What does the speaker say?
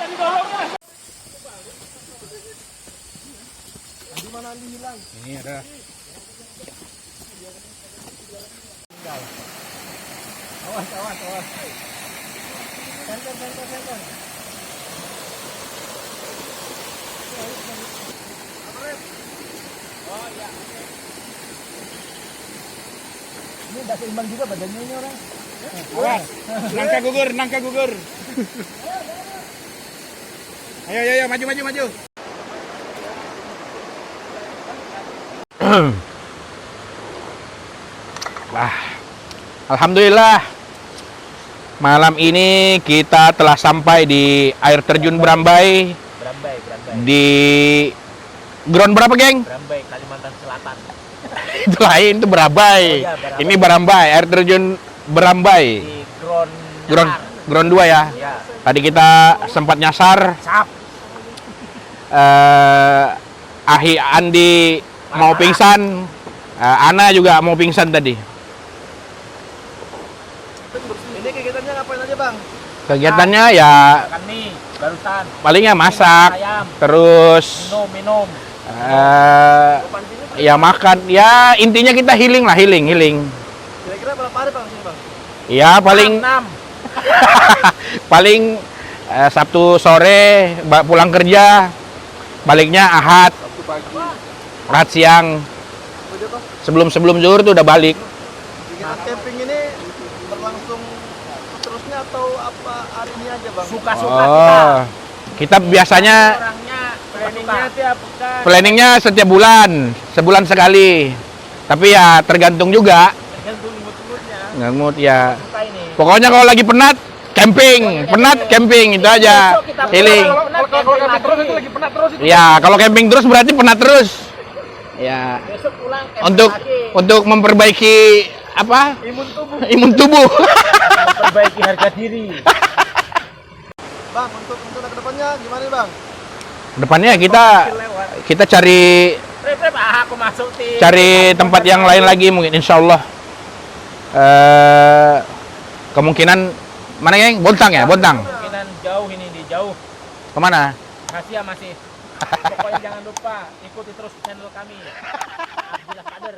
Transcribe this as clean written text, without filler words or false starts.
Di mana Andi hilang? Ini ada. Awas. Center. Oh iya. Ini udah seimbang juga badannya ini orang. Awas. Nangka gugur. Ayo, maju. Wah, alhamdulillah malam ini kita telah sampai di air terjun Berambai. Di ground berapa, geng? Berambai, Kalimantan Selatan. Itu lain, itu Berambai. Oh, iya, Berambai. Ini Berambai, air terjun Berambai. Di Ground 2 ya. Ya. Tadi kita sempat nyasar. Cap. Ahi Andi mau pingsan. Ana juga mau pingsan tadi. Ini kegiatannya ngapain aja, Bang? Kegiatannya ya Makan mie, barusan. palingnya masak, Ayam. terus Minum. ya makan. Ya intinya kita healing. Kira-kira berapa hari, Bang, sini, Bang? Ya paling 6. paling Sabtu sore pulang kerja, baliknya Ahad, Sabtu pagi. Ahad siang. Sebelum zuhur tuh udah balik. Kegiatan camping ini berlangsung seterusnya atau apa hari ini aja, Bang? Suka-suka Kita biasanya orangnya planningnya tiap pekan. planningnya setiap bulan, sebulan sekali. Tapi ya tergantung juga. Tergantung mood-moodnya. Nggak mood ya. Suka ini. Pokoknya kalau lagi penat, camping itu aja. Healing. Kalau camping terus itu lagi penat terus itu. Ya, kalau camping terus berarti penat terus. Ya, Besok pulang camping lagi. untuk memperbaiki apa? Imun tubuh. Memperbaiki harga diri. Bang, untuk kedepannya gimana nih, Bang? Depannya kita cari Aku masuk tim. cari tempat yang lain lagi mungkin, insya Allah. Kemungkinan mana, geng? Bontang. Kemungkinan jauh ini jauh. Kemana? Rahasia masih. Pokoknya jangan lupa ikuti terus channel kami. Abdillah Kader.